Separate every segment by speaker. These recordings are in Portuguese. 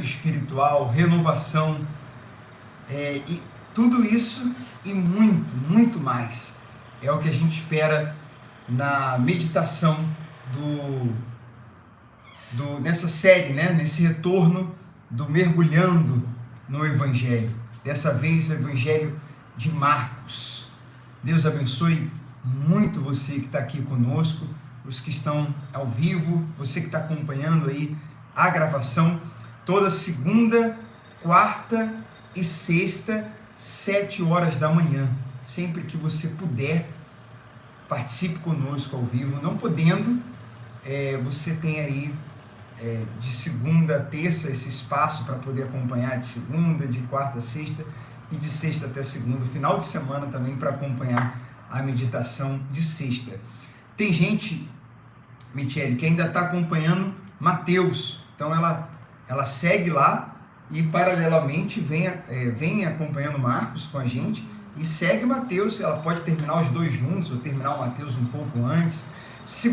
Speaker 1: espiritual, renovação, e tudo isso e muito, muito mais. É o que a gente espera na meditação nessa série, né? Nesse retorno do mergulhando no Evangelho. Dessa vez o Evangelho de Marcos. Deus abençoe muito você que está aqui conosco, os que estão ao vivo, você que está acompanhando aí a gravação, toda segunda, quarta e sexta, 7 horas da manhã. Sempre que você puder, participe conosco ao vivo. Não podendo, você tem aí de segunda a terça esse espaço para poder acompanhar de segunda, de quarta a sexta e de sexta até segunda, final de semana também para acompanhar a meditação de sexta. Tem gente, Michele, que ainda está acompanhando Mateus, então ela segue lá e paralelamente vem acompanhando Marcos com a gente e segue Mateus. Ela pode terminar os dois juntos ou terminar o Mateus um pouco antes. Se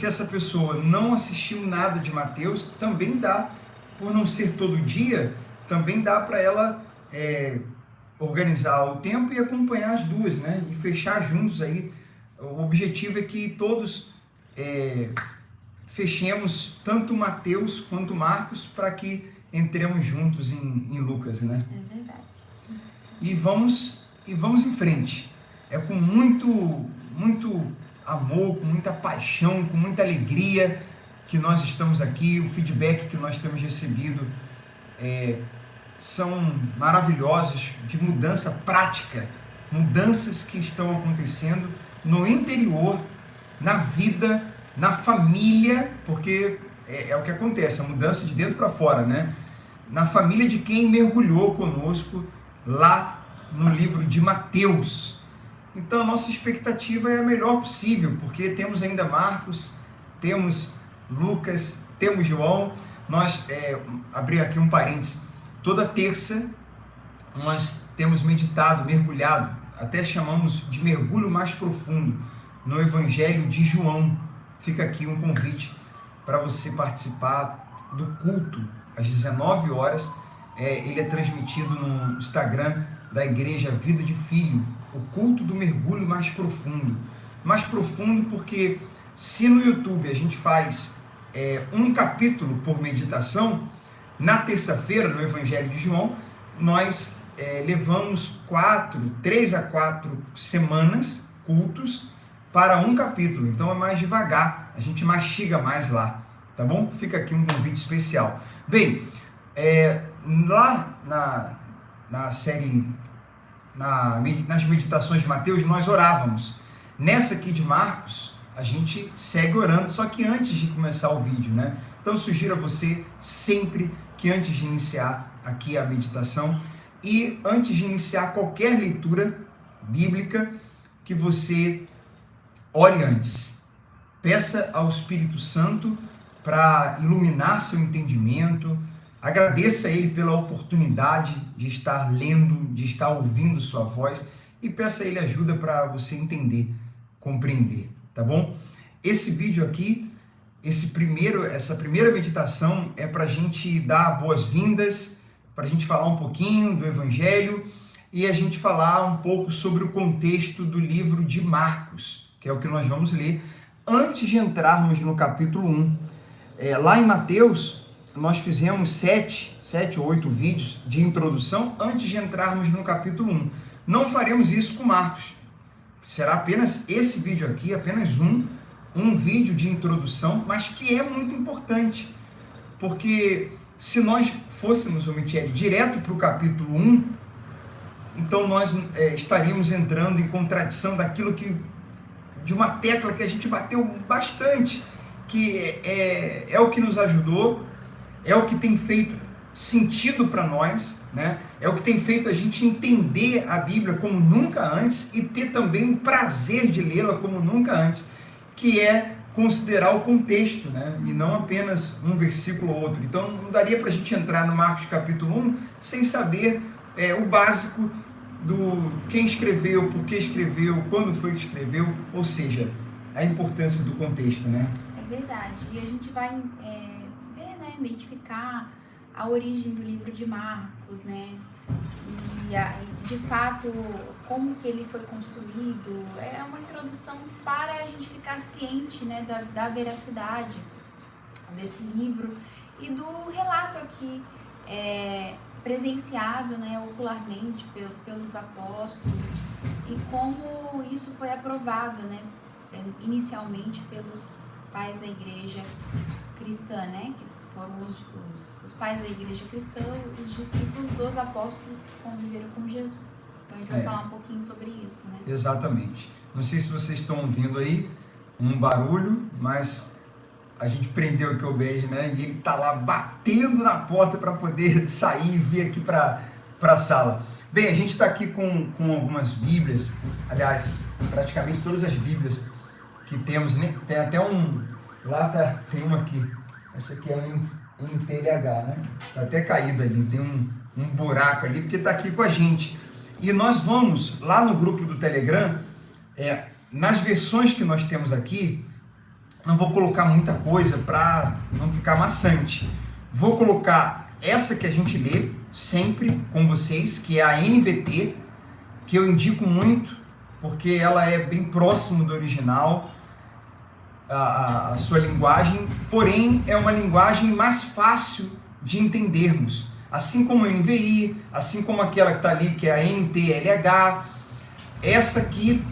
Speaker 1: essa pessoa não assistiu nada de Mateus, também dá, por não ser todo dia, também dá para ela organizar o tempo e acompanhar as duas, né? E fechar juntos aí. O objetivo é que todos fechemos tanto Mateus quanto Marcos para que entremos juntos em Lucas, né?
Speaker 2: É verdade.
Speaker 1: E vamos em frente. É com muito amor, com muita paixão, com muita alegria que nós estamos aqui. O feedback que nós temos recebido são maravilhosos, de mudança prática, mudanças que estão acontecendo no interior, na vida, na família, porque é o que acontece, a mudança de dentro para fora, né? Na família de quem mergulhou conosco lá no livro de Mateus. Então a nossa expectativa é a melhor possível, porque temos ainda Marcos, temos Lucas, temos João. Nós, abrir aqui um parênteses, toda terça nós temos meditado, mergulhado, até chamamos de mergulho mais profundo no Evangelho de João. Fica aqui um convite para você participar do culto às 19 horas. Ele é transmitido no Instagram da Igreja Vida de Filho, o culto do mergulho mais profundo. Mais profundo porque se no YouTube a gente faz um capítulo por meditação, na terça-feira, no Evangelho de João, nós levamos 3 a 4 semanas, cultos, para um capítulo. Então é mais devagar, a gente mastiga mais lá, tá bom? Fica aqui um convite especial. Bem, lá na série, nas meditações de Mateus, nós orávamos. Nessa aqui de Marcos, a gente segue orando, só que antes de começar o vídeo, né? Então sugiro a você sempre que antes de iniciar aqui a meditação e antes de iniciar qualquer leitura bíblica, que você ore antes. Peça ao Espírito Santo para iluminar seu entendimento. Agradeça a Ele pela oportunidade de estar lendo, de estar ouvindo sua voz e peça a Ele ajuda para você entender, compreender, tá bom? Esse vídeo aqui, essa primeira meditação é para a gente dar boas-vindas, para a gente falar um pouquinho do Evangelho e a gente falar um pouco sobre o contexto do livro de Marcos, que é o que nós vamos ler, antes de entrarmos no capítulo 1. Lá em Mateus, nós fizemos 7 ou 8 vídeos de introdução antes de entrarmos no capítulo 1. Não faremos isso com Marcos. Será apenas esse vídeo aqui, apenas um vídeo de introdução, mas que é muito importante, porque se nós fôssemos, Michele, direto para o capítulo 1, então nós estaríamos entrando em contradição de uma tecla que a gente bateu bastante, que é o que nos ajudou, é o que tem feito sentido para nós, né? É o que tem feito a gente entender a Bíblia como nunca antes e ter também o prazer de lê-la como nunca antes, que é considerar o contexto, né? E não apenas um versículo ou outro. Então não daria para a gente entrar no Marcos capítulo 1 sem saber o básico do quem escreveu, por que escreveu, quando foi que escreveu, ou seja, a importância do contexto, né?
Speaker 2: É verdade. E a gente vai ver, né, identificar a origem do livro de Marcos, né, e de fato como que ele foi construído. É uma introdução para a gente ficar ciente, né, da veracidade desse livro e do relato aqui presenciado, né, ocularmente pelos apóstolos, e como isso foi aprovado, né, inicialmente pelos pais da igreja cristã, né, que foram os pais da igreja cristã, os discípulos dos apóstolos que conviveram com Jesus. Então a gente vai falar um pouquinho sobre isso, né?
Speaker 1: Exatamente. Não sei se vocês estão ouvindo aí um barulho, mas a gente prendeu aqui o Bege, né, e ele tá lá batendo na porta para poder sair e vir aqui para a sala. Bem, a gente está aqui com algumas Bíblias, aliás, praticamente todas as Bíblias que temos, né? Tem até tem uma aqui, essa aqui é em TLH, né? Tá até caída ali, tem um buraco ali, porque tá aqui com a gente. E nós vamos lá no grupo do Telegram, nas versões que nós temos aqui, não vou colocar muita coisa para não ficar maçante. Vou colocar essa que a gente lê sempre com vocês, que é a NVT, que eu indico muito, porque ela é bem próximo do original, a sua linguagem, porém é uma linguagem mais fácil de entendermos, assim como a NVI, assim como aquela que está ali, que é a NTLH. Essa aqui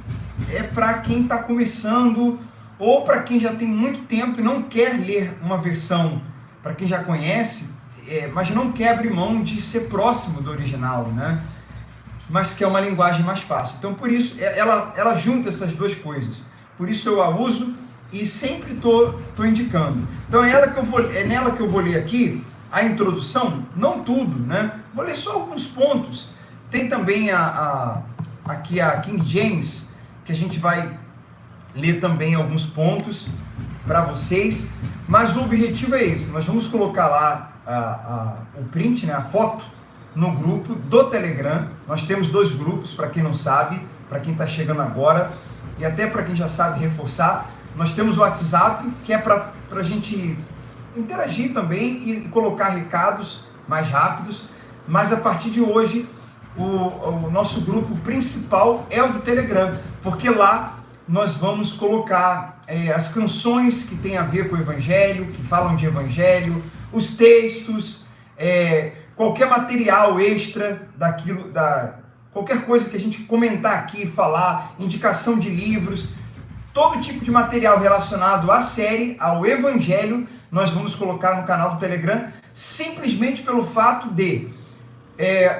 Speaker 1: é para quem está começando, ou para quem já tem muito tempo e não quer ler uma versão, para quem já conhece, mas não quer abrir mão de ser próximo do original, né? Mas que é uma linguagem mais fácil. Então, por isso, ela junta essas duas coisas. Por isso eu a uso e sempre tô indicando. Então é nela que eu vou ler aqui a introdução, não tudo, né? Vou ler só alguns pontos. Tem também aqui a King James, que a gente vai ler também alguns pontos para vocês, mas o objetivo é esse. Nós vamos colocar lá o print, né, a foto, no grupo do Telegram. Nós temos 2 grupos, para quem não sabe, para quem está chegando agora, e até para quem já sabe reforçar. Nós temos o WhatsApp, que é para a gente interagir também e colocar recados mais rápidos, mas a partir de hoje o nosso grupo principal é o do Telegram, porque lá nós vamos colocar as canções que têm a ver com o Evangelho, que falam de Evangelho, os textos, qualquer material extra qualquer coisa que a gente comentar aqui, falar, indicação de livros, todo tipo de material relacionado à série, ao Evangelho, nós vamos colocar no canal do Telegram, simplesmente pelo fato de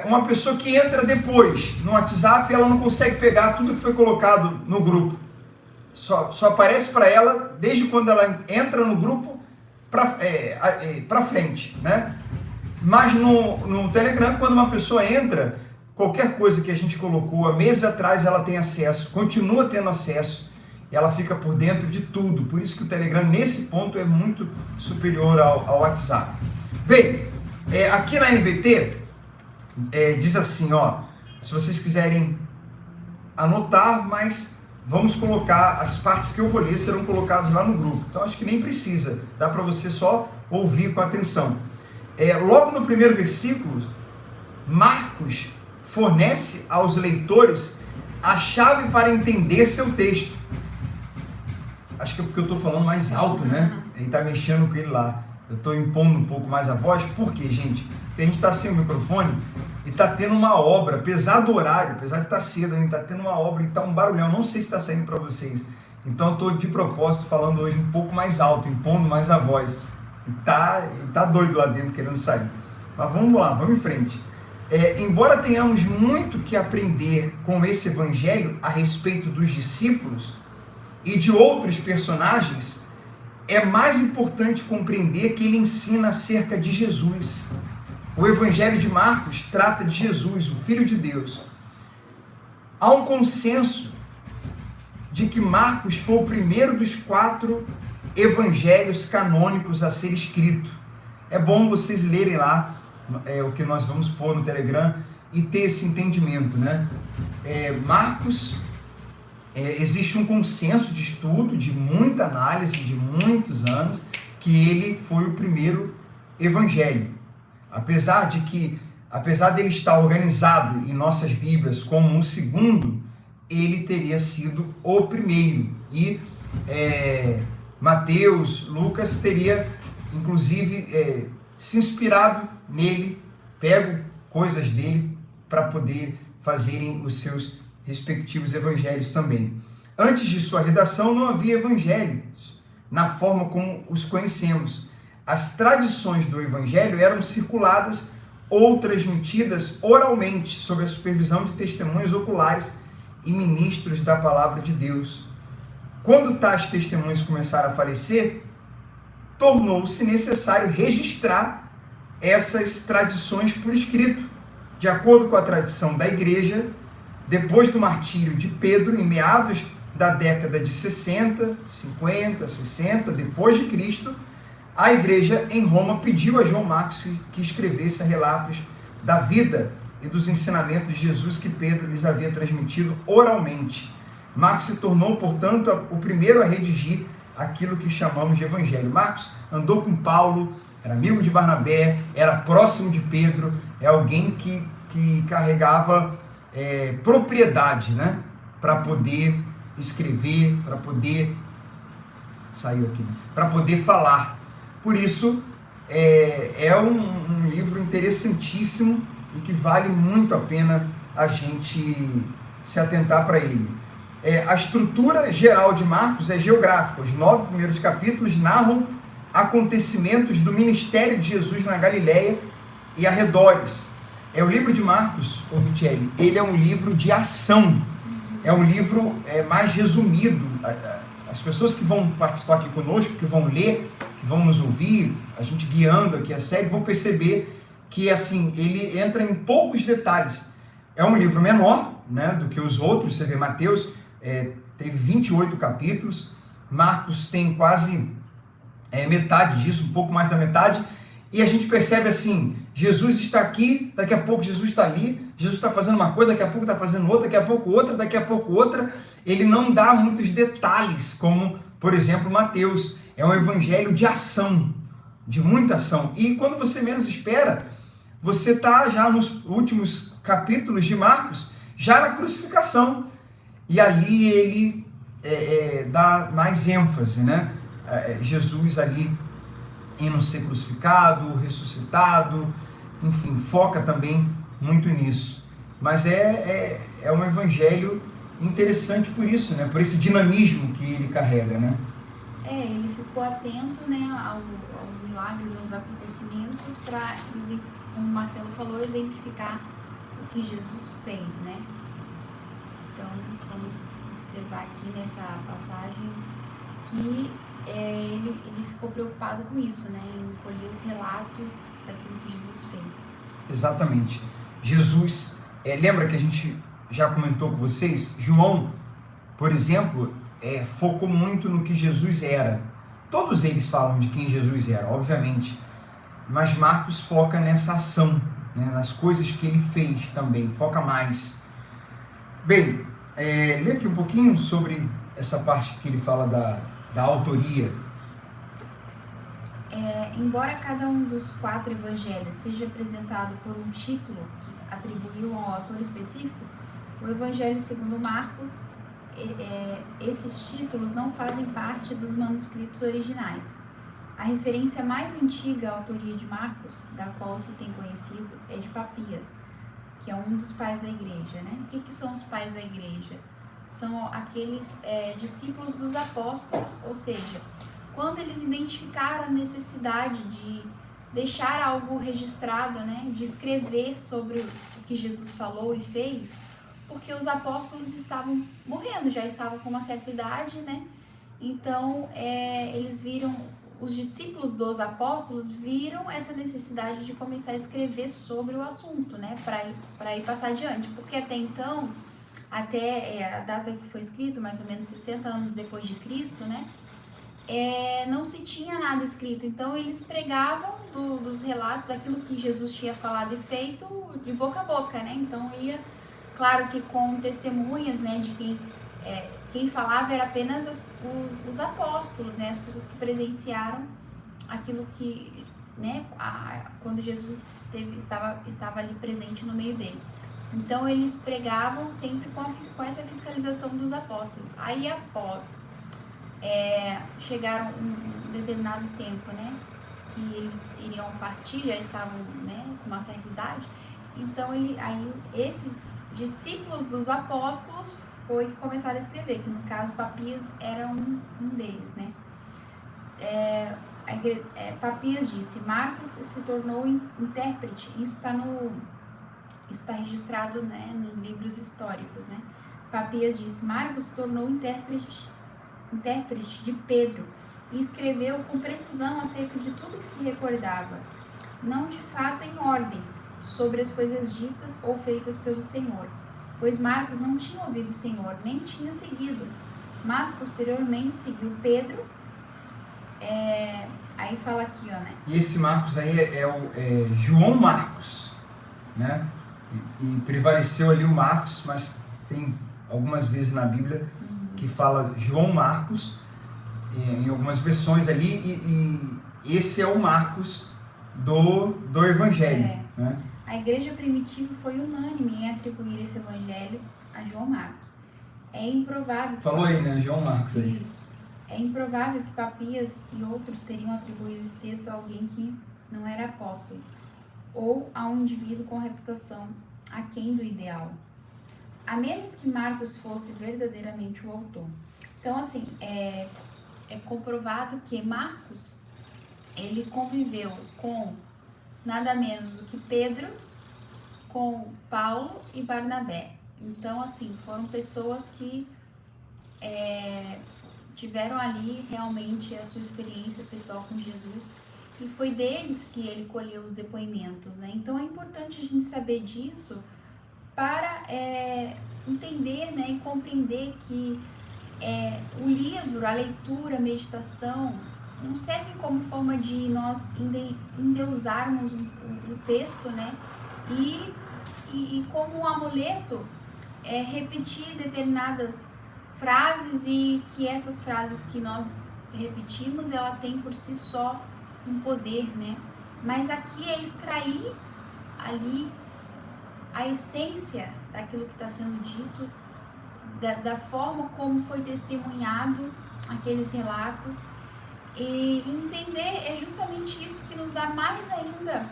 Speaker 1: uma pessoa que entra depois no WhatsApp, ela não consegue pegar tudo que foi colocado no grupo. Só aparece para ela desde quando ela entra no grupo para frente, né? Mas no Telegram, quando uma pessoa entra, qualquer coisa que a gente colocou há meses atrás, ela tem acesso, continua tendo acesso, ela fica por dentro de tudo. Por isso que o Telegram, nesse ponto, é muito superior ao WhatsApp. Bem, aqui na NVT, diz assim, ó, se vocês quiserem anotar, mas vamos colocar, as partes que eu vou ler serão colocadas lá no grupo. Então, acho que nem precisa, dá para você só ouvir com atenção. Logo no primeiro versículo, Marcos fornece aos leitores a chave para entender seu texto. Acho que é porque eu estou falando mais alto, né? Ele está mexendo com ele lá. Eu estou impondo um pouco mais a voz. Por quê, gente? Porque a gente está sem o microfone e está tendo uma obra, apesar do horário, apesar de estar cedo ainda, está tendo uma obra e está um barulhão. Não sei se está saindo para vocês. Então eu estou de propósito falando hoje um pouco mais alto, impondo mais a voz. E tá doido lá dentro querendo sair. Mas vamos lá, vamos em frente. Embora tenhamos muito que aprender com esse evangelho a respeito dos discípulos e de outros personagens, é mais importante compreender que ele ensina acerca de Jesus. O Evangelho de Marcos trata de Jesus, o Filho de Deus. Há um consenso de que Marcos foi o primeiro dos 4 evangelhos canônicos a ser escrito. É bom vocês lerem lá o que nós vamos pôr no Telegram e ter esse entendimento, né? Marcos, existe um consenso de estudo, de muita análise, de muitos anos, que ele foi o primeiro evangelho. Apesar dele estar organizado em nossas Bíblias como um segundo, ele teria sido o primeiro. E Mateus, Lucas teria, inclusive, se inspirado nele, pego coisas dele para poder fazerem os seus respectivos evangelhos também. Antes de sua redação, não havia evangelhos na forma como os conhecemos. As tradições do evangelho eram circuladas ou transmitidas oralmente, sob a supervisão de testemunhos oculares e ministros da palavra de Deus. Quando tais testemunhos começaram a falecer, tornou-se necessário registrar essas tradições por escrito. De acordo com a tradição da igreja, depois do martírio de Pedro, em meados da década de 60, 50, 60, depois de Cristo, a igreja em Roma pediu a João Marcos que escrevesse relatos da vida e dos ensinamentos de Jesus que Pedro lhes havia transmitido oralmente. Marcos se tornou, portanto, o primeiro a redigir aquilo que chamamos de evangelho. Marcos andou com Paulo, era amigo de Barnabé, era próximo de Pedro, é alguém que carregava propriedade, né, para poder escrever, para poder para poder falar. Por isso, é um livro interessantíssimo e que vale muito a pena a gente se atentar para ele. A estrutura geral de Marcos é geográfica. Os 9 primeiros capítulos narram acontecimentos do ministério de Jesus na Galileia e arredores. O livro de Marcos, Michele, ele é um livro de ação. É um livro mais resumido. As pessoas que vão participar aqui conosco, que vão ler, que vão nos ouvir, a gente guiando aqui a série, vão perceber que assim, ele entra em poucos detalhes. É um livro menor, né, do que os outros. Você vê, Mateus teve 28 capítulos, Marcos tem quase metade disso, um pouco mais da metade, e a gente percebe assim, Jesus está aqui, daqui a pouco Jesus está ali, Jesus está fazendo uma coisa, daqui a pouco está fazendo outra, daqui a pouco outra, daqui a pouco outra. Ele não dá muitos detalhes, como, por exemplo, Mateus. É um evangelho de ação, de muita ação. E quando você menos espera, você está já nos últimos capítulos de Marcos, já na crucificação. E ali ele dá mais ênfase, né? Jesus ali indo ser crucificado, ressuscitado, enfim, foca também muito nisso. Mas é um evangelho interessante por isso, né? Por esse dinamismo que ele carrega, né?
Speaker 2: Ele ficou atento, né, aos milagres, aos acontecimentos, para, como o Marcelo falou, exemplificar o que Jesus fez, né? Então, vamos observar aqui nessa passagem que ele ficou preocupado com isso, né, em colher os relatos daquilo que Jesus fez.
Speaker 1: Exatamente. Jesus, lembra que a gente já comentou com vocês? João, por exemplo, focou muito no que Jesus era. Todos eles falam de quem Jesus era, obviamente, mas Marcos foca nessa ação, né, nas coisas que ele fez também, foca mais. Bem, lê aqui um pouquinho sobre essa parte que ele fala da autoria.
Speaker 2: Embora cada um dos 4 evangelhos seja apresentado por um título que atribuiu a um autor específico, o Evangelho segundo Marcos, esses títulos não fazem parte dos manuscritos originais. A referência mais antiga à autoria de Marcos, da qual se tem conhecido, é de Papias, que é um dos pais da igreja, né? O que são os pais da igreja? São aqueles discípulos dos apóstolos, ou seja, quando eles identificaram a necessidade de deixar algo registrado, né? De escrever sobre o que Jesus falou e fez, porque os apóstolos estavam morrendo, já estavam com uma certa idade, né? Então, eles viram, os discípulos dos apóstolos viram essa necessidade de começar a escrever sobre o assunto, né? Para ir passar adiante, porque até então, até a data que foi escrito, mais ou menos 60 anos depois de Cristo, né? Não se tinha nada escrito, então eles pregavam dos relatos, aquilo que Jesus tinha falado e feito de boca a boca, né? Então ia, claro que com testemunhas, né, de quem falava era apenas os apóstolos, né, as pessoas que presenciaram aquilo que né, quando Jesus estava ali presente no meio deles. Então eles pregavam sempre com essa fiscalização dos apóstolos. Aí após chegaram um determinado tempo, né, que eles iriam partir, já estavam, né, com uma certa idade. Então aí esses discípulos dos apóstolos foi que começaram a escrever, que no caso Papias era um deles, né. Papias disse: Marcos se tornou intérprete. Isso está registrado, né, nos livros históricos, né. Papias disse: Marcos se tornou intérprete de Pedro e escreveu com precisão acerca de tudo que se recordava, não de fato em ordem, sobre as coisas ditas ou feitas pelo Senhor, pois Marcos não tinha ouvido o Senhor, nem tinha seguido, mas posteriormente seguiu Pedro. Aí fala aqui, ó, né?
Speaker 1: E esse Marcos aí é João Marcos, né? E prevaleceu ali o Marcos, mas tem algumas vezes na Bíblia que fala João Marcos, em algumas versões ali, e esse é o Marcos do Evangelho, né?
Speaker 2: A igreja primitiva foi unânime em atribuir esse Evangelho a João Marcos. É improvável...
Speaker 1: Falou aí, né? João Marcos aí.
Speaker 2: Isso. É improvável que Papias e outros teriam atribuído esse texto a alguém que não era apóstolo, ou a um indivíduo com reputação aquém do ideal, a menos que Marcos fosse verdadeiramente o autor. Então, assim, é comprovado que Marcos, ele conviveu com nada menos do que Pedro, com Paulo e Barnabé. Então, assim, foram pessoas que tiveram ali realmente a sua experiência pessoal com Jesus, e foi deles que ele colheu os depoimentos, né? Então é importante a gente saber disso para entender, né, e compreender que o livro, a leitura, a meditação não serve como forma de nós endeusarmos o texto, né? E como um amuleto, repetir determinadas frases, e que essas frases que nós repetimos, ela tem por si só um poder, né? Mas aqui é extrair ali a essência daquilo que está sendo dito, da forma como foi testemunhado aqueles relatos, e entender é justamente isso que nos dá mais ainda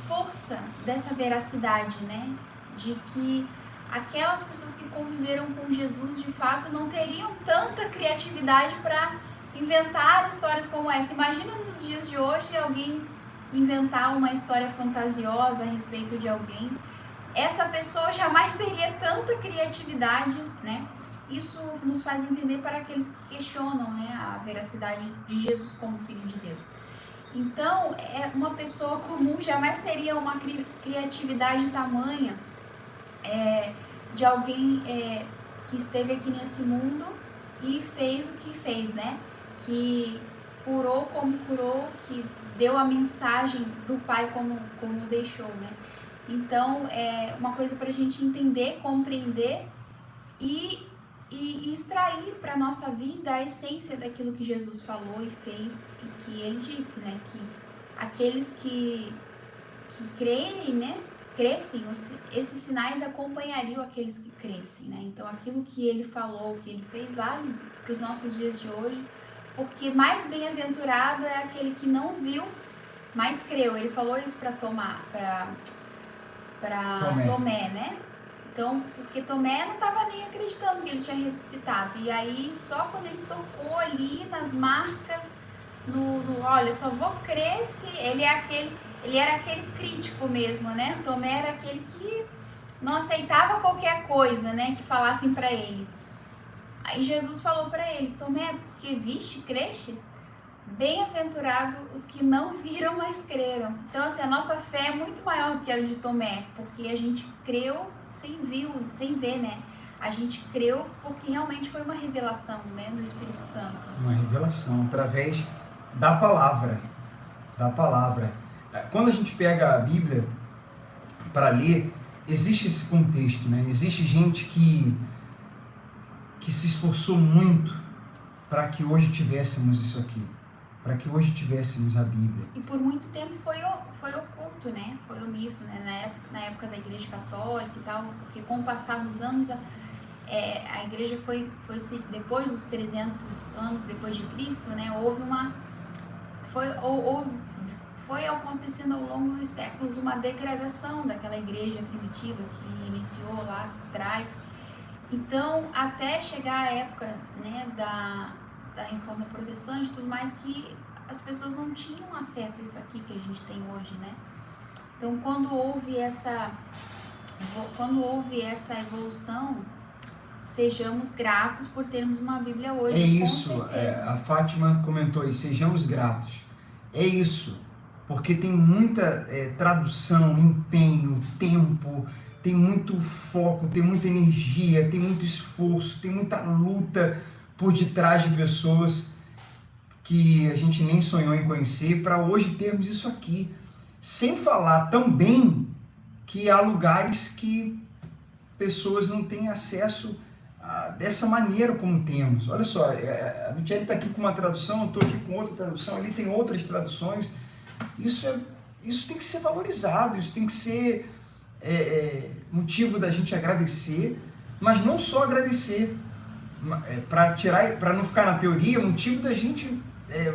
Speaker 2: força dessa veracidade, né? De que aquelas pessoas que conviveram com Jesus, de fato, não teriam tanta criatividade para inventar histórias como essa. Imagina nos dias de hoje alguém inventar uma história fantasiosa a respeito de alguém. Essa pessoa jamais teria tanta criatividade, né? Isso nos faz entender para aqueles que questionam, né, a veracidade de Jesus como Filho de Deus. Então, uma pessoa comum jamais teria uma criatividade tamanha de alguém que esteve aqui nesse mundo e fez o que fez, né? Que curou como curou, que deu a mensagem do Pai como deixou, né? Então, é uma coisa para a gente entender, compreender e extrair para a nossa vida a essência daquilo que Jesus falou e fez, e que ele disse, né? Que aqueles que crerem, né? Crescem, esses sinais acompanhariam aqueles que crescem, né? Então, aquilo que ele falou, que ele fez, vale para os nossos dias de hoje, porque mais bem-aventurado é aquele que não viu, mas creu. Ele falou isso para Tomé, né? Então, porque Tomé não estava nem acreditando que ele tinha ressuscitado. E aí, só quando ele tocou ali nas marcas, olha, só vou crer se ele era aquele crítico mesmo, né? Tomé era aquele que não aceitava qualquer coisa, né, que falassem para ele. Aí Jesus falou para ele: Tomé, porque viste, creste? Bem-aventurado os que não viram, mas creram. Então, assim, a nossa fé é muito maior do que a de Tomé, porque a gente creu sem ver, né? A gente creu porque realmente foi uma revelação, né, do Espírito Santo.
Speaker 1: Uma revelação através da palavra. Quando a gente pega a Bíblia para ler, existe esse contexto, né? Existe gente que se esforçou muito para que hoje tivéssemos isso aqui. para que hoje tivéssemos a Bíblia.
Speaker 2: E por muito tempo foi oculto, né? Foi omisso, né? Na época da Igreja Católica e tal, porque com o passar dos anos, a Igreja foi depois dos 300 anos depois de Cristo, né? Foi acontecendo ao longo dos séculos uma degradação daquela igreja primitiva que iniciou lá atrás. Então, até chegar a época, né, da Reforma Protestante e tudo mais, que as pessoas não tinham acesso a isso aqui que a gente tem hoje, né? Então, quando houve essa evolução, sejamos gratos por termos uma Bíblia hoje.
Speaker 1: É isso, a Fátima comentou aí, sejamos gratos. É isso, porque tem muita tradução, empenho, tempo, tem muito foco, tem muita energia, tem muito esforço, tem muita luta por detrás de pessoas que a gente nem sonhou em conhecer, para hoje termos isso aqui. Sem falar também que há lugares que pessoas não têm acesso dessa maneira como temos. Olha só, a Michele está aqui com uma tradução, eu estou aqui com outra tradução, ali tem outras traduções. Isso tem que ser valorizado, isso tem que ser motivo da gente agradecer, mas não só agradecer, para não ficar na teoria, motivo da gente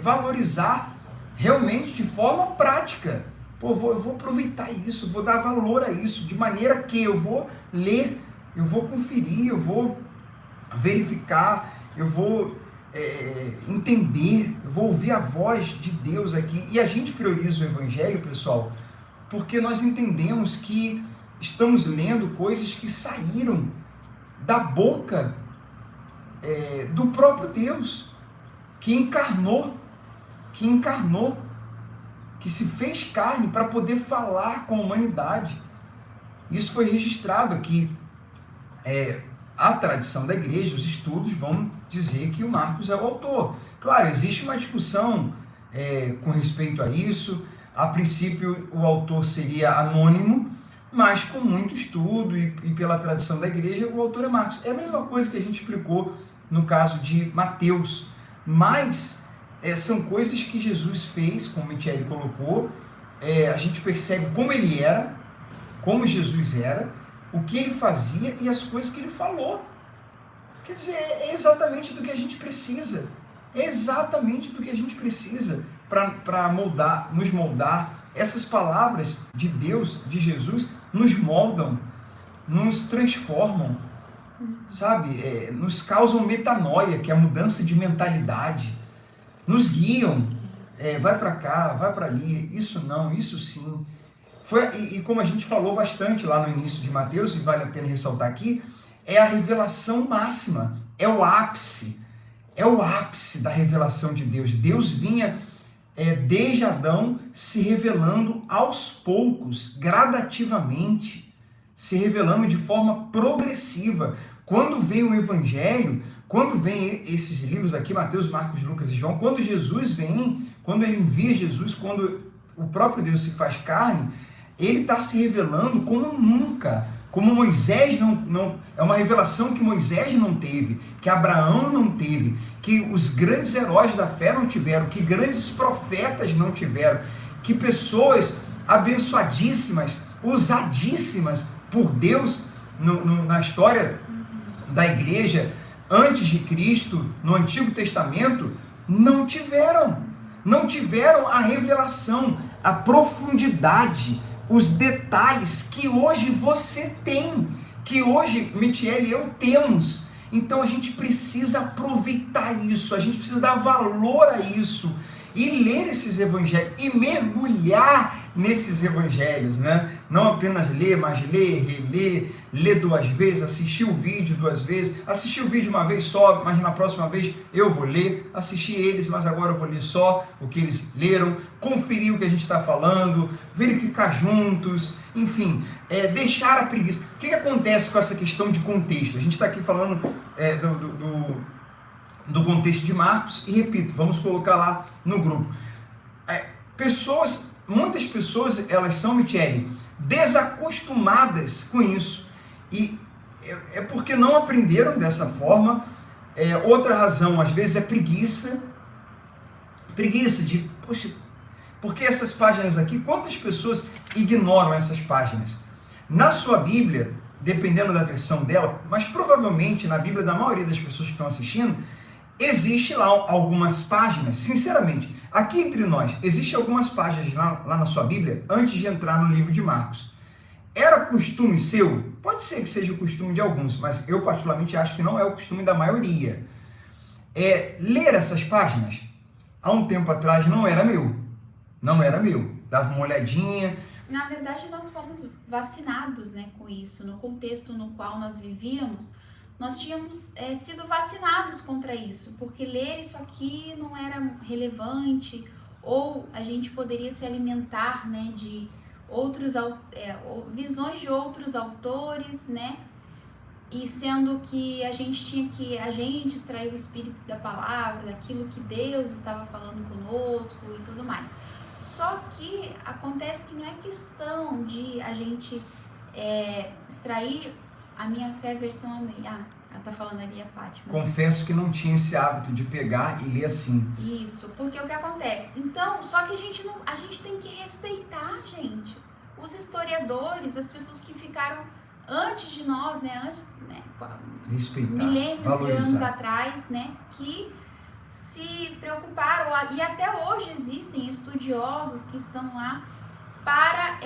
Speaker 1: valorizar realmente de forma prática. Pô, eu vou aproveitar isso, vou dar valor a isso, de maneira que eu vou ler, eu vou conferir, eu vou verificar, eu vou entender, eu vou ouvir a voz de Deus aqui. E a gente prioriza o Evangelho, pessoal, porque nós entendemos que estamos lendo coisas que saíram da boca do próprio Deus, que encarnou, que se fez carne para poder falar com a humanidade. Isso foi registrado aqui. A tradição da igreja, os estudos vão dizer que o Marcos é o autor. Claro, existe uma discussão com respeito a isso. A princípio, o autor seria anônimo, mas com muito estudo e pela tradição da igreja, o autor é Marcos. É a mesma coisa que a gente explicou no caso de Mateus, mas são coisas que Jesus fez, como Michele colocou. A gente percebe como ele era, como Jesus era, o que ele fazia e as coisas que ele falou. Quer dizer, é exatamente do que a gente precisa. É exatamente do que a gente precisa para nos moldar. Essas palavras de Deus, de Jesus, nos moldam, nos transformam, sabe? Nos causam metanoia, que é a mudança de mentalidade. Nos guiam. Vai para cá, vai para ali, isso não, isso sim. E como a gente falou bastante lá no início de Mateus, e vale a pena ressaltar aqui, é a revelação máxima, é o ápice da revelação de Deus. Deus vinha desde Adão se revelando aos poucos, gradativamente, se revelando de forma progressiva. Quando vem o Evangelho, quando vem esses livros aqui, Mateus, Marcos, Lucas e João, quando Jesus vem, quando ele envia Jesus, quando o próprio Deus se faz carne, ele está se revelando como nunca, como Moisés não. É uma revelação que Moisés não teve, que Abraão não teve, que os grandes heróis da fé não tiveram, que grandes profetas não tiveram, que pessoas abençoadíssimas, usadíssimas por Deus na história da igreja antes de Cristo, no Antigo Testamento, não tiveram a revelação, a profundidade, os detalhes que hoje você tem, que hoje, Michele e eu temos. Então a gente precisa aproveitar isso, a gente precisa dar valor a isso e ler esses evangelhos e mergulhar nesses evangelhos, né? Não apenas ler, mas ler, reler, ler 2 vezes, assistir o vídeo 2 vezes, assistir o vídeo uma vez só, mas na próxima vez eu vou ler, assistir eles, mas agora eu vou ler só o que eles leram, conferir o que a gente está falando, verificar juntos, enfim, deixar a preguiça. O que acontece com essa questão de contexto? A gente está aqui falando do contexto de Marcos, e repito, vamos colocar lá no grupo. Muitas pessoas, elas são, Michele, desacostumadas com isso, e é porque não aprenderam dessa forma. Outra razão, às vezes, é preguiça, preguiça de, poxa, porque essas páginas aqui, quantas pessoas ignoram essas páginas? Na sua Bíblia, dependendo da versão dela, mas provavelmente na Bíblia da maioria das pessoas que estão assistindo, existe lá algumas páginas, sinceramente, aqui entre nós, existem algumas páginas lá na sua Bíblia, antes de entrar no livro de Marcos. Era costume seu? Pode ser que seja o costume de alguns, mas eu particularmente acho que não é o costume da maioria. Ler essas páginas, há um tempo atrás, não era meu. Dava uma olhadinha.
Speaker 2: Na verdade, nós fomos vacinados, né, com isso. No contexto no qual nós vivíamos, nós tínhamos sido vacinados contra isso, porque ler isso aqui não era relevante, ou a gente poderia se alimentar, né, de outros visões de outros autores, né, e sendo que a gente tinha que extrair o espírito da palavra, daquilo que Deus estava falando conosco e tudo mais. Só que acontece que não é questão de a gente extrair a minha fé versão amém. Ela tá falando ali a Fátima.
Speaker 1: Confesso que não tinha esse hábito de pegar e ler assim.
Speaker 2: Isso, porque o que acontece? Então, só que a gente tem que respeitar, gente, os historiadores, as pessoas que ficaram antes de nós, né,
Speaker 1: respeitar,
Speaker 2: milênios
Speaker 1: valorizar.
Speaker 2: de anos atrás, né, que se preocuparam, e até hoje existem estudiosos que estão lá para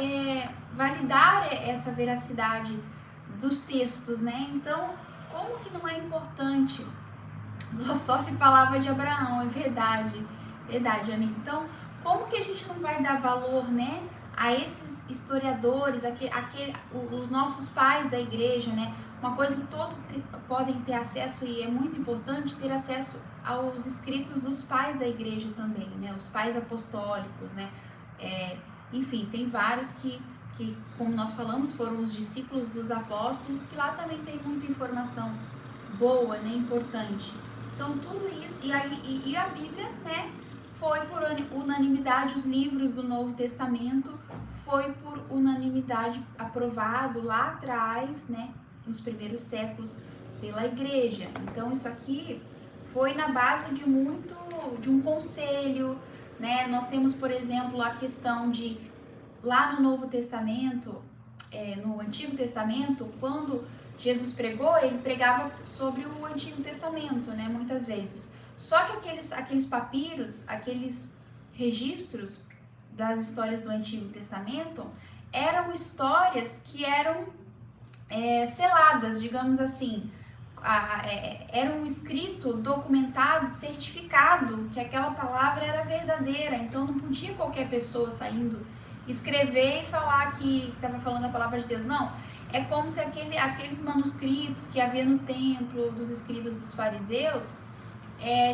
Speaker 2: validar essa veracidade dos textos, né? Então, como que não é importante? Só se falava de Abraão, é verdade, amigo. Então, como que a gente não vai dar valor, né, a esses historiadores, os nossos pais da igreja, né? Uma coisa que todos podem ter acesso, e é muito importante ter acesso aos escritos dos pais da igreja também, né? Os pais apostólicos, né? Enfim, tem vários que, como nós falamos, foram os discípulos dos apóstolos, que lá também tem muita informação boa, né? Importante. Então, tudo isso, e a Bíblia, né? Foi por unanimidade, os livros do Novo Testamento foi por unanimidade aprovado lá atrás, né? Nos primeiros séculos pela igreja. Então, isso aqui foi na base de um conselho, né? Nós temos, por exemplo, a questão de, lá no Novo Testamento, no Antigo Testamento, quando Jesus pregou, ele pregava sobre o Antigo Testamento, né? Muitas vezes. Só que aqueles papiros, aqueles registros das histórias do Antigo Testamento, eram histórias que eram seladas, digamos assim. Era um escrito documentado, certificado que aquela palavra era verdadeira. Então não podia qualquer pessoa saindo escrever e falar que estava falando a palavra de Deus. Não, é como se aqueles manuscritos que havia no templo dos escribas dos fariseus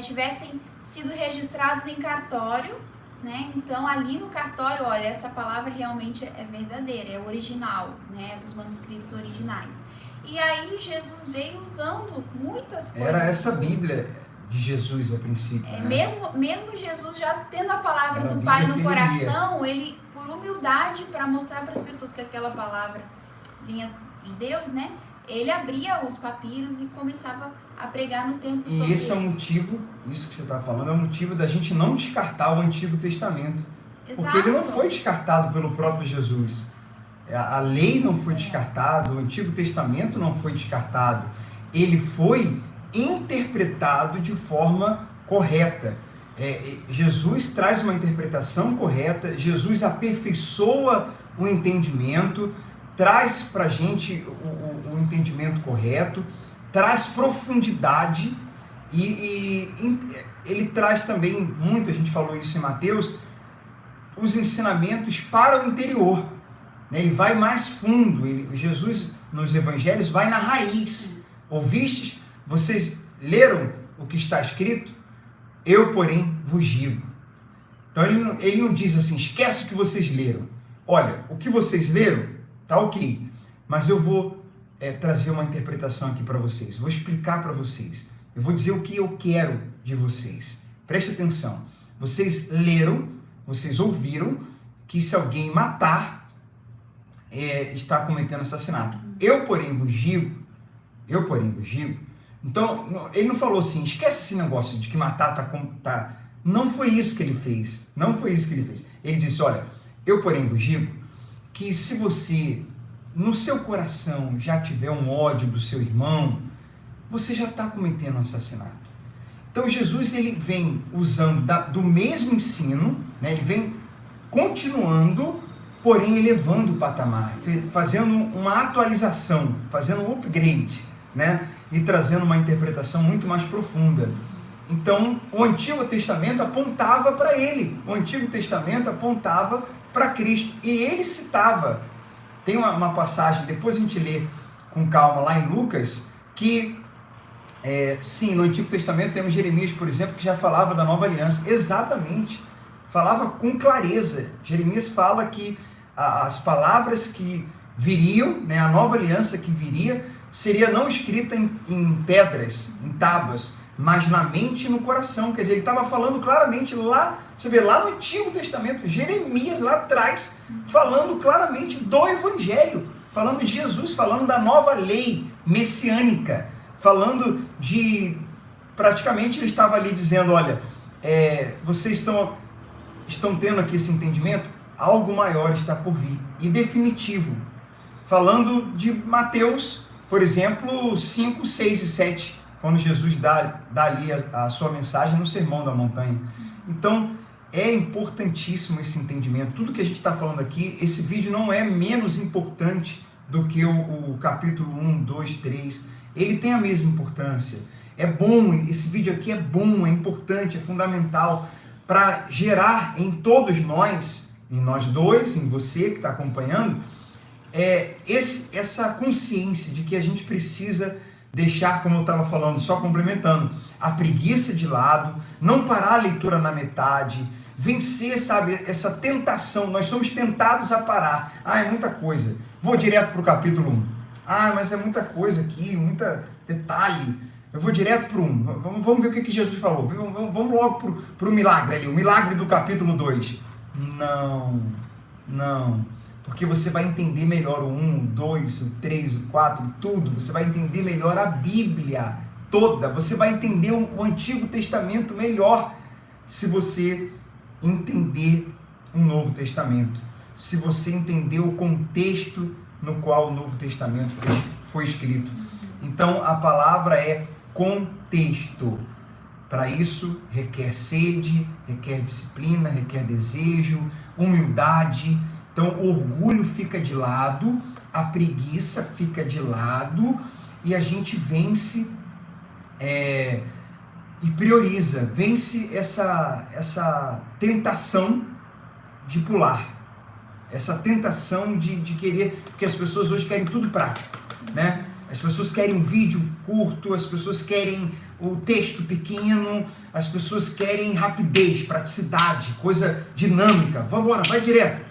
Speaker 2: tivessem sido registrados em cartório, né? Então ali no cartório, olha, essa palavra realmente é verdadeira, é original, né? Dos manuscritos originais. E aí Jesus veio usando muitas coisas.
Speaker 1: Era essa Bíblia de Jesus a princípio, né?
Speaker 2: Mesmo Jesus já tendo a palavra do Pai no coração, ele, por humildade, para mostrar para as pessoas que aquela palavra vinha de Deus, né? Ele abria os papiros e começava a pregar no templo.
Speaker 1: E esse é o motivo, isso que você está falando, é o motivo da gente não descartar o Antigo Testamento. Exato. Porque ele não foi descartado pelo próprio Jesus. A lei não foi descartada, o Antigo Testamento não foi descartado. Ele foi interpretado de forma correta. Jesus traz uma interpretação correta, Jesus aperfeiçoa o entendimento, traz para a gente o entendimento correto, traz profundidade e ele traz também, muito, a gente falou isso em Mateus, os ensinamentos para o interior. Ele vai mais fundo, Jesus nos evangelhos vai na raiz. Ouvistes? Vocês leram o que está escrito? Eu, porém, vos digo. Então ele não diz assim, esquece o que vocês leram. Olha, o que vocês leram tá ok, mas eu vou trazer uma interpretação aqui para vocês, vou explicar para vocês, eu vou dizer o que eu quero de vocês. Preste atenção, vocês leram, vocês ouviram que se alguém matar, está cometendo assassinato. Eu, porém, vos digo. Então, ele não falou assim, esquece esse negócio de que matar Não foi isso que ele fez. Não foi isso que ele fez. Ele disse, olha, eu porém vos digo que se você no seu coração já tiver um ódio do seu irmão, você já está cometendo um assassinato. Então Jesus ele vem usando do mesmo ensino, né? Ele vem continuando, porém elevando o patamar, fazendo uma atualização, fazendo um upgrade, né? E trazendo uma interpretação muito mais profunda. Então, o Antigo Testamento apontava para ele, o Antigo Testamento apontava para Cristo, e ele citava, tem uma passagem, depois a gente lê com calma lá em Lucas, que sim, no Antigo Testamento temos Jeremias, por exemplo, que já falava da nova aliança, exatamente, falava com clareza. Jeremias fala que as palavras que viriam, né, a nova aliança que viria, seria não escrita em pedras, em tábuas, mas na mente e no coração. Quer dizer, ele estava falando claramente lá, você vê, lá no Antigo Testamento, Jeremias lá atrás, falando claramente do Evangelho, falando de Jesus, falando da nova lei messiânica, falando de, praticamente ele estava ali dizendo, olha, vocês estão tendo aqui esse entendimento, algo maior está por vir, e definitivo, falando de Mateus, por exemplo, 5, 6 e 7, quando Jesus dá ali a sua mensagem no Sermão da Montanha. Então, é importantíssimo esse entendimento. Tudo que a gente está falando aqui, esse vídeo não é menos importante do que o capítulo 1, 2, 3. Ele tem a mesma importância. É bom, esse vídeo aqui é bom, é importante, é fundamental para gerar em todos nós, em nós dois, em você que está acompanhando, essa consciência de que a gente precisa deixar, como eu estava falando, só complementando, a preguiça de lado, não parar a leitura na metade, vencer, sabe, essa tentação. Nós somos tentados a parar. É muita coisa. Vou direto para o capítulo 1. Mas é muita coisa aqui, muita detalhe. Eu vou direto para o 1. Vamos ver o que Jesus falou. Vamos logo para o milagre ali, o milagre do capítulo 2. Não. Porque você vai entender melhor o 1, o 2, o 3, o 4, tudo. Você vai entender melhor a Bíblia toda. Você vai entender o Antigo Testamento melhor se você entender o Novo Testamento. Se você entender o contexto no qual o Novo Testamento foi escrito. Então, a palavra é contexto. Para isso, requer sede, requer disciplina, requer desejo, humildade. Então, o orgulho fica de lado, a preguiça fica de lado e a gente vence e prioriza, vence essa tentação de pular, essa tentação de querer, porque as pessoas hoje querem tudo prático, né? As pessoas querem um vídeo curto, as pessoas querem o texto pequeno, as pessoas querem rapidez, praticidade, coisa dinâmica. Vamos embora, vai direto.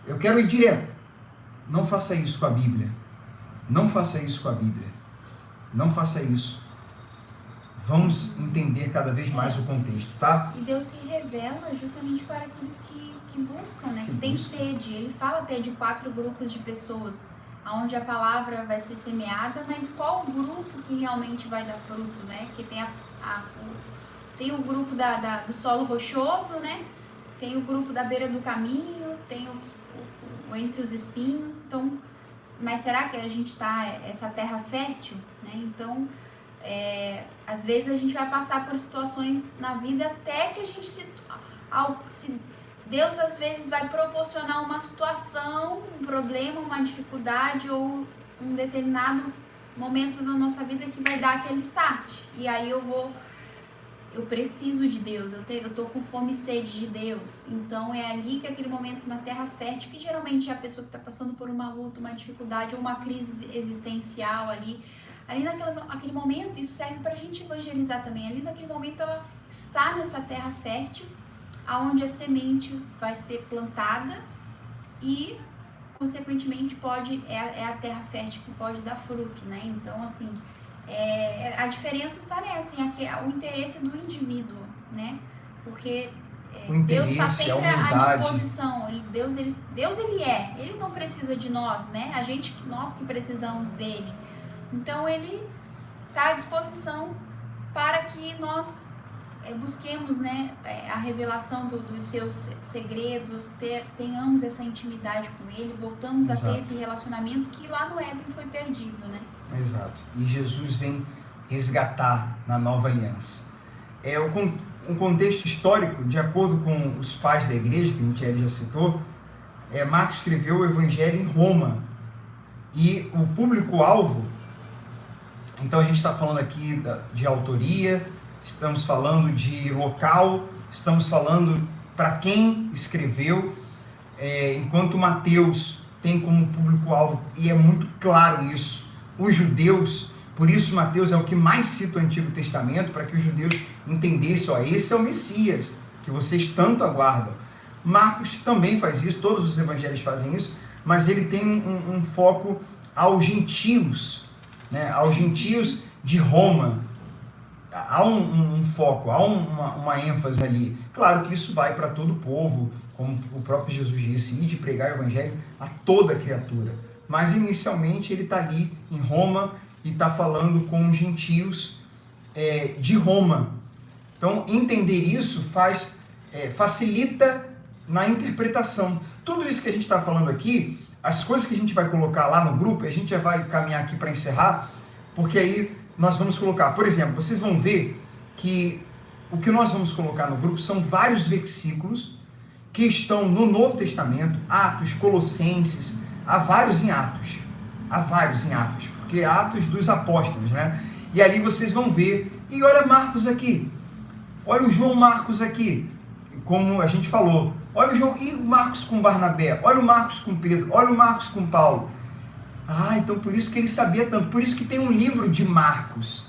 Speaker 1: Eu quero ir direto. Não faça isso com a Bíblia. Não faça isso com a Bíblia. Não faça isso. Vamos entender cada vez mais o contexto, tá?
Speaker 2: E Deus se revela justamente para aqueles que buscam, né? Que tem sede. Ele fala até de 4 grupos de pessoas, onde a palavra vai ser semeada, mas qual o grupo que realmente vai dar fruto, né? Que tem o grupo do solo rochoso, né? Tem o grupo da beira do caminho, tem o entre os espinhos. Então, mas será que a gente está essa terra fértil, né? Então, às vezes a gente vai passar por situações na vida até que a gente Deus às vezes vai proporcionar uma situação, um problema, uma dificuldade ou um determinado momento da nossa vida que vai dar aquele start. E aí eu preciso de Deus, eu tô com fome e sede de Deus. Então é ali que aquele momento na terra fértil, que geralmente é a pessoa que está passando por uma luta, uma dificuldade ou uma crise existencial ali naquele momento, isso serve para a gente evangelizar também. Ali naquele momento ela está nessa terra fértil, aonde a semente vai ser plantada e, consequentemente, é a terra fértil que pode dar fruto, né? Então, assim, a diferença está nessa, o interesse do indivíduo, né? Porque Deus está sempre à disposição. Deus ele não precisa de nós, né? Nós que precisamos dele. Então, ele está à disposição para que nós busquemos, né, a revelação dos seus segredos, tenhamos essa intimidade com Ele, voltamos a ter esse relacionamento que lá no Éden foi perdido, né?
Speaker 1: Exato. E Jesus vem resgatar na nova aliança. Um contexto histórico, de acordo com os pais da igreja, que o Michele já citou, Marcos escreveu o Evangelho em Roma. E o público-alvo, então a gente está falando aqui de autoria, estamos falando de local, estamos falando para quem escreveu, enquanto Mateus tem como público-alvo, e é muito claro isso, os judeus. Por isso Mateus é o que mais cita o Antigo Testamento, para que os judeus entendessem, esse é o Messias, que vocês tanto aguardam. Marcos também faz isso, todos os evangelhos fazem isso, mas ele tem um foco aos gentios, né? Aos gentios de Roma. Há um foco, há uma ênfase ali. Claro que isso vai para todo o povo, como o próprio Jesus disse, ir de pregar o evangelho a toda criatura. Mas inicialmente ele está ali em Roma, e está falando com os gentios de Roma. Então, entender isso facilita na interpretação. Tudo isso que a gente está falando aqui, as coisas que a gente vai colocar lá no grupo, a gente já vai caminhar aqui para encerrar, porque aí nós vamos colocar, por exemplo, vocês vão ver que o que nós vamos colocar no grupo são vários versículos que estão no Novo Testamento, Atos, Colossenses, há vários em Atos, porque Atos dos Apóstolos, né? E ali vocês vão ver, e olha Marcos aqui, olha o João Marcos aqui, como a gente falou, olha o João, e o Marcos com Barnabé, olha o Marcos com Pedro, olha o Marcos com Paulo. Então por isso que ele sabia tanto, por isso que tem um livro de Marcos,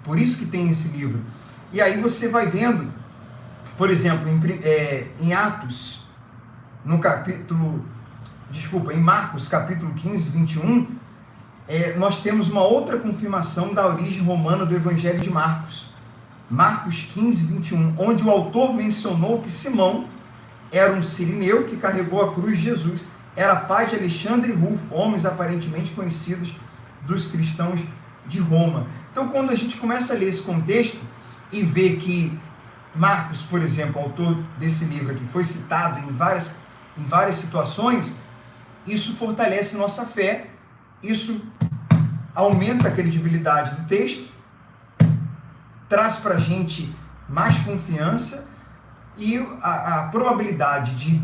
Speaker 1: por isso que tem esse livro. E aí você vai vendo, por exemplo, em Atos, em Marcos capítulo 15, 21, nós temos uma outra confirmação da origem romana do Evangelho de Marcos. Marcos 15, 21, onde o autor mencionou que Simão era um sirineu que carregou a cruz de Jesus. Era pai de Alexandre e Rufo, homens aparentemente conhecidos dos cristãos de Roma. Então, quando a gente começa a ler esse contexto e vê que Marcos, por exemplo, autor desse livro aqui, foi citado em várias situações, isso fortalece nossa fé, isso aumenta a credibilidade do texto, traz para a gente mais confiança e a probabilidade de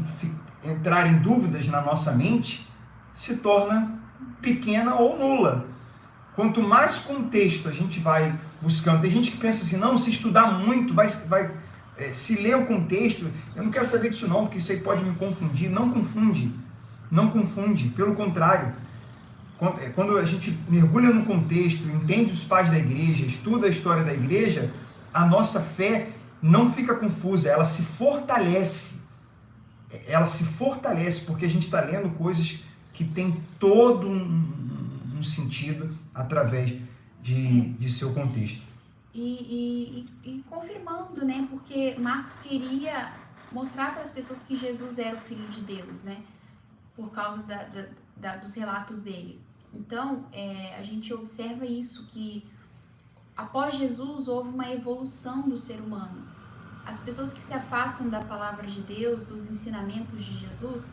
Speaker 1: entrar em dúvidas na nossa mente se torna pequena ou nula. Quanto mais contexto a gente vai buscando, tem gente que pensa assim, não, se estudar muito, se ler o contexto, eu não quero saber disso não, porque isso aí pode me confundir. Não confunde, pelo contrário. Quando a gente mergulha no contexto, entende os pais da igreja, estuda a história da igreja, a nossa fé não fica confusa, ela se fortalece. Porque a gente está lendo coisas que têm todo um sentido através de seu contexto.
Speaker 2: E confirmando, né? Porque Marcos queria mostrar para as pessoas que Jesus era o Filho de Deus, né? Por causa dos relatos dele. Então, a gente observa isso, que após Jesus houve uma evolução do ser humano. As pessoas que se afastam da palavra de Deus, dos ensinamentos de Jesus,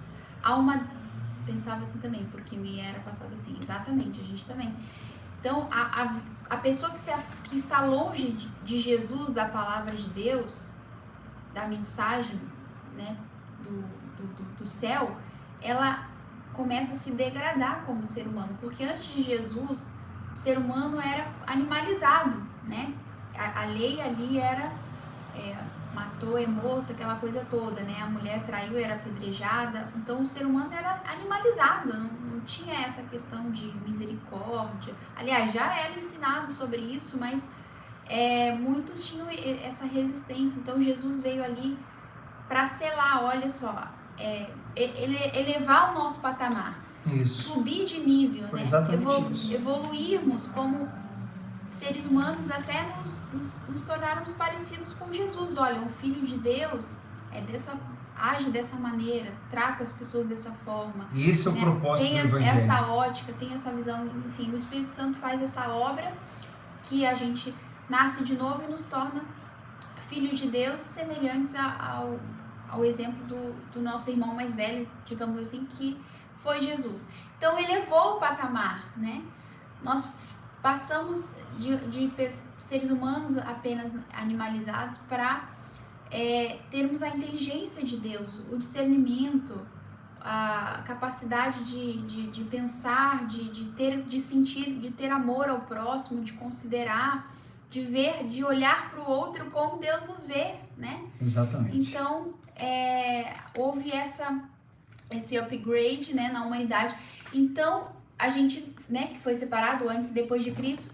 Speaker 2: pensava assim também, porque me era passado assim, exatamente, a gente também. Então, a pessoa que está longe de Jesus, da palavra de Deus, da mensagem, né, do céu, ela começa a se degradar como ser humano, porque antes de Jesus, o ser humano era animalizado, né? A lei ali era matou, é morto, aquela coisa toda, né? A mulher traiu, era apedrejada, então o ser humano era animalizado, não tinha essa questão de misericórdia. Aliás, já era ensinado sobre isso, mas muitos tinham essa resistência. Então Jesus veio ali para selar, olha só, elevar o nosso patamar,
Speaker 1: isso.
Speaker 2: Subir de nível,
Speaker 1: foi
Speaker 2: né?
Speaker 1: Exatamente
Speaker 2: Evoluirmos como seres humanos até nos tornarmos parecidos com Jesus. Olha, o Filho de Deus age dessa maneira, trata as pessoas dessa forma.
Speaker 1: E esse é o propósito do Evangelho.
Speaker 2: Tem essa ótica, tem essa visão, enfim, o Espírito Santo faz essa obra que a gente nasce de novo e nos torna filhos de Deus semelhantes ao exemplo do nosso irmão mais velho, digamos assim, que foi Jesus. Então, elevou o patamar, né? Nós passamos de seres humanos apenas animalizados para termos a inteligência de Deus, o discernimento, a capacidade de pensar, de sentir, de ter amor ao próximo, de considerar, de ver, de olhar para o outro como Deus nos vê, né?
Speaker 1: Exatamente.
Speaker 2: Então, houve esse upgrade, né, na humanidade. Então, a gente, né, que foi separado antes e depois de Cristo,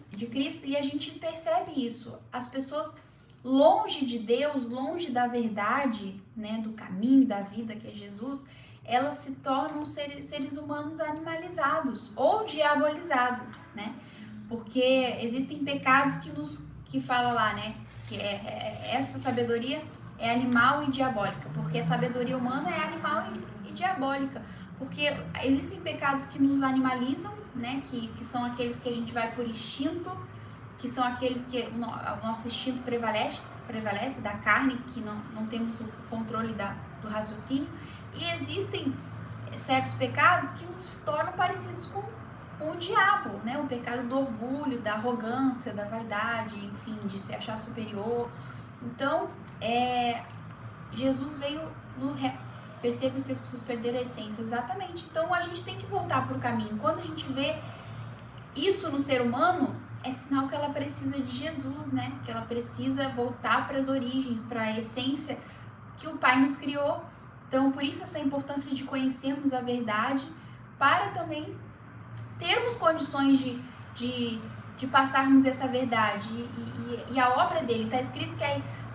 Speaker 2: e a gente percebe isso. As pessoas longe de Deus, longe da verdade, né, do caminho, da vida que é Jesus, elas se tornam seres humanos animalizados ou diabolizados, né? Porque existem pecados que fala lá, né, que essa sabedoria é animal e diabólica, porque a sabedoria humana é animal e diabólica, porque existem pecados que nos animalizam, né, que são aqueles que a gente vai por instinto, que são aqueles que o nosso instinto prevalece da carne, que não temos o controle do raciocínio, e existem certos pecados que nos tornam parecidos com o diabo, né, o pecado do orgulho, da arrogância, da vaidade, enfim, de se achar superior. Então, Jesus veio percebe que as pessoas perderam a essência, exatamente. Então, a gente tem que voltar para o caminho. Quando a gente vê isso no ser humano, é sinal que ela precisa de Jesus, né? Que ela precisa voltar para as origens, para a essência que o Pai nos criou. Então, por isso essa importância de conhecermos a verdade, para também termos condições de passarmos essa verdade. E a obra dele, está escrito que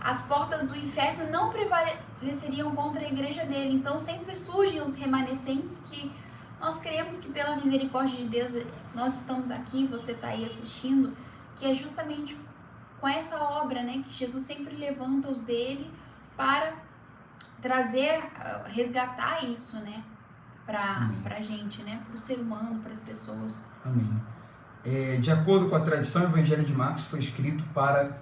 Speaker 2: as portas do inferno não prevaleceriam contra a igreja dele. Então, sempre surgem os remanescentes que nós cremos que pela misericórdia de Deus, nós estamos aqui, você está aí assistindo, que é justamente com essa obra, né, que Jesus sempre levanta os dele para trazer, resgatar isso, né, para a gente, né, para o ser humano, para as pessoas.
Speaker 1: Amém. De acordo com a tradição, o Evangelho de Marcos foi escrito para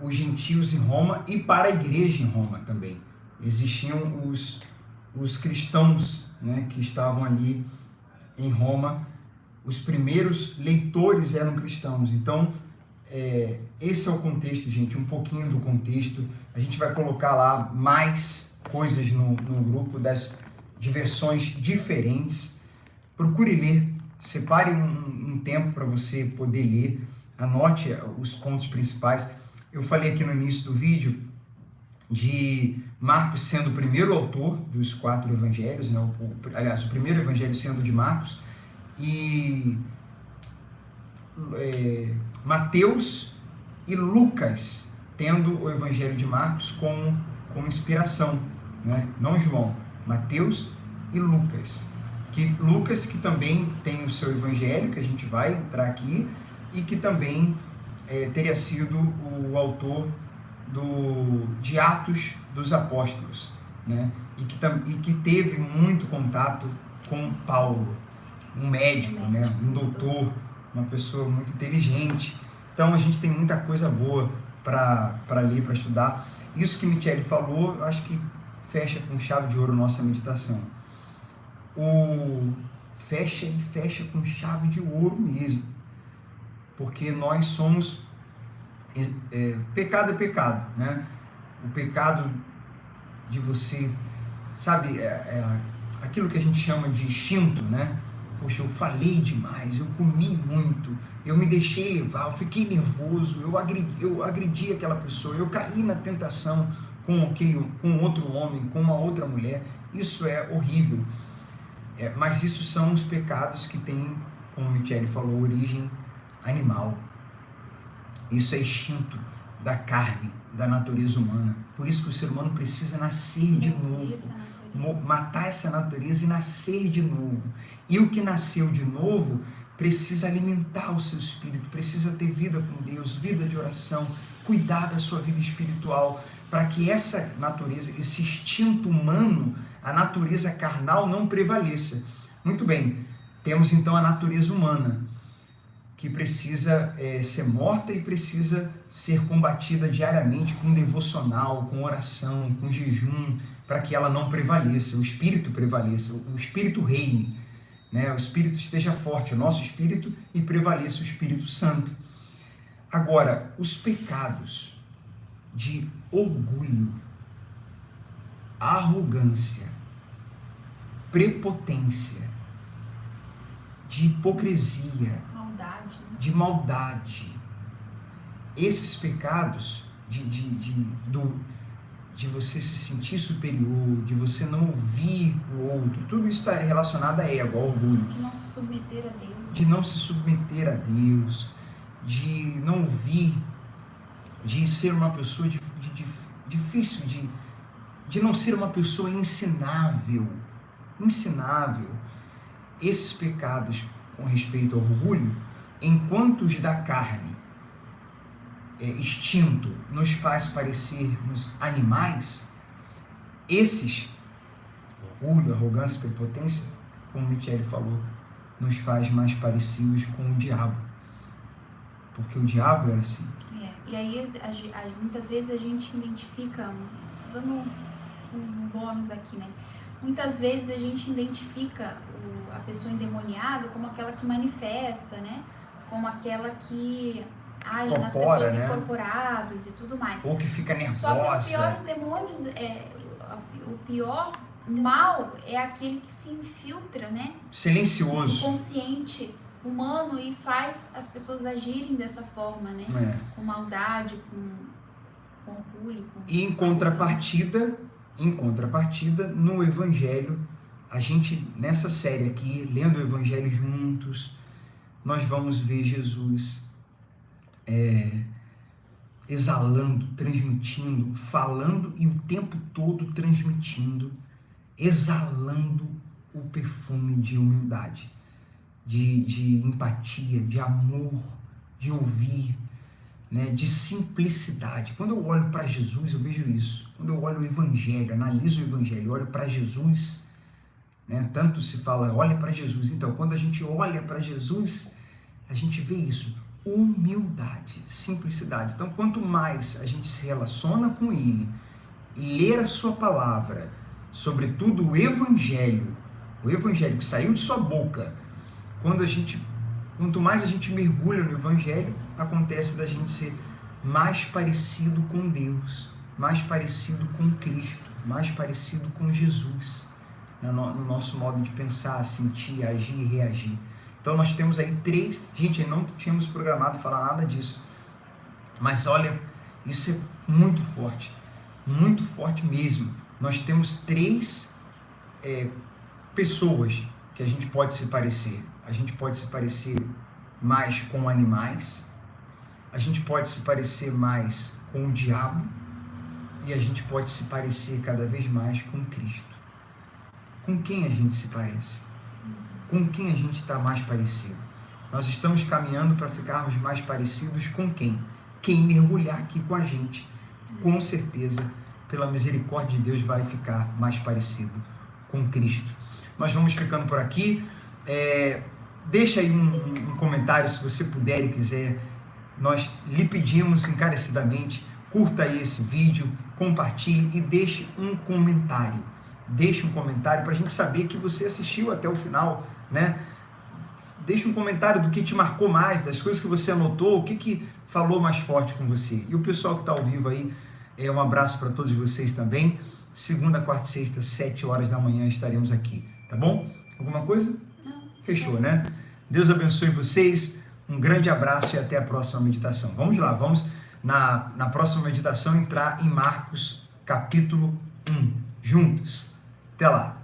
Speaker 1: os gentios em Roma e para a igreja em Roma também. Existiam os cristãos, né, que estavam ali em Roma. Os primeiros leitores eram cristãos. Então, esse é o contexto, gente, um pouquinho do contexto. A gente vai colocar lá mais coisas no grupo de versões diferentes. Procure ler, separe um tempo para você poder ler, anote os pontos principais. Eu falei aqui no início do vídeo de Marcos sendo o primeiro autor dos 4 evangelhos, né? Aliás, o primeiro evangelho sendo de Marcos, e Mateus e Lucas tendo o evangelho de Marcos como inspiração, né? Não João, Mateus e Lucas. Lucas que também tem o seu evangelho, que a gente vai entrar aqui, e que também teria sido o autor de Atos dos Apóstolos, né? E que teve muito contato com Paulo, um médico, né? Um doutor, uma pessoa muito inteligente. Então a gente tem muita coisa boa para ler, para estudar. Isso que Michele falou, eu acho que fecha com chave de ouro nossa meditação. Fecha com chave de ouro mesmo, porque nós somos pecado é pecado, né? O pecado de você, sabe, aquilo que a gente chama de instinto, né? Poxa, eu falei demais, eu comi muito, eu me deixei levar, eu fiquei nervoso, eu agredi aquela pessoa, eu caí na tentação com outro homem, com uma outra mulher. Isso é horrível. Mas isso são os pecados que têm, como Michele falou, origem animal. Isso é instinto da carne, da natureza humana. Por isso que o ser humano precisa nascer de novo, matar essa natureza e nascer de novo. E o que nasceu de novo precisa alimentar o seu espírito, precisa ter vida com Deus, vida de oração, cuidar da sua vida espiritual, para que essa natureza, esse instinto humano, a natureza carnal não prevaleça. Muito bem, temos então a natureza humana. que precisa ser morta e precisa ser combatida diariamente com devocional, com oração, com jejum, para que ela não prevaleça, o Espírito prevaleça, o Espírito reine, né? O Espírito esteja forte, o nosso Espírito, e prevaleça o Espírito Santo. Agora, os pecados de orgulho, arrogância, prepotência, de hipocrisia, de maldade, esses pecados de você se sentir superior, de você não ouvir o outro, tudo isso está relacionado a ego, ao orgulho.
Speaker 2: De não se submeter a Deus.
Speaker 1: De não se submeter a Deus, de não ouvir, de ser uma pessoa difícil, de não ser uma pessoa ensinável. Esses pecados com respeito ao orgulho, enquanto os da carne, instinto, nos faz parecermos animais, esses, orgulho, arrogância, prepotência, como o Michele falou, nos faz mais parecidos com o diabo. Porque o diabo era assim.
Speaker 2: E aí, muitas vezes a gente identifica, dando um bônus aqui, né? Muitas vezes a gente identifica a pessoa endemoniada como aquela que manifesta, né? Como aquela que age nas pessoas, né, incorporadas e tudo mais.
Speaker 1: Ou que fica nervosa.
Speaker 2: Só que os piores demônios, o pior mal é aquele que se infiltra, né?
Speaker 1: Silencioso.
Speaker 2: No consciente humano e faz as pessoas agirem dessa forma, né? Com maldade, com orgulho.
Speaker 1: E em contrapartida, no Evangelho, a gente, nessa série aqui, lendo o Evangelho juntos, nós vamos ver Jesus exalando, transmitindo, falando e o tempo todo transmitindo, exalando o perfume de humildade, de empatia, de amor, de ouvir, né, de simplicidade. Quando eu olho para Jesus, eu vejo isso. Quando eu olho o Evangelho, analiso o Evangelho, olho para Jesus, né, tanto se fala, olha para Jesus. Então, quando a gente olha para Jesus, a gente vê isso. Humildade, simplicidade. Então, quanto mais a gente se relaciona com Ele e ler a sua palavra, sobretudo o Evangelho que saiu de sua boca, quanto mais a gente mergulha no Evangelho, acontece da gente ser mais parecido com Deus, mais parecido com Cristo, mais parecido com Jesus, no nosso modo de pensar, sentir, agir e reagir. Então nós temos aí três, gente, não tínhamos programado falar nada disso, mas olha, isso é muito forte mesmo. Nós temos três pessoas que a gente pode se parecer. A gente pode se parecer mais com animais, a gente pode se parecer mais com o diabo e a gente pode se parecer cada vez mais com Cristo. Com quem a gente se parece? Com quem a gente está mais parecido? Nós estamos caminhando para ficarmos mais parecidos com quem? Quem mergulhar aqui com a gente, com certeza, pela misericórdia de Deus, vai ficar mais parecido com Cristo. Nós vamos ficando por aqui. Deixa aí um comentário, se você puder e quiser. Nós lhe pedimos encarecidamente, curta aí esse vídeo, compartilhe e deixe um comentário. Deixe um comentário para a gente saber que você assistiu até o final, né? Deixe um comentário do que te marcou mais, das coisas que você anotou, o que falou mais forte com você. E o pessoal que está ao vivo aí, um abraço para todos vocês também. Segunda, quarta e sexta, 7 horas da manhã estaremos aqui, tá bom? Alguma coisa?
Speaker 2: Não.
Speaker 1: Fechou, né? Deus abençoe vocês, um grande abraço e até a próxima meditação. Vamos lá, vamos na próxima meditação entrar em Marcos capítulo 1, juntos. Até lá!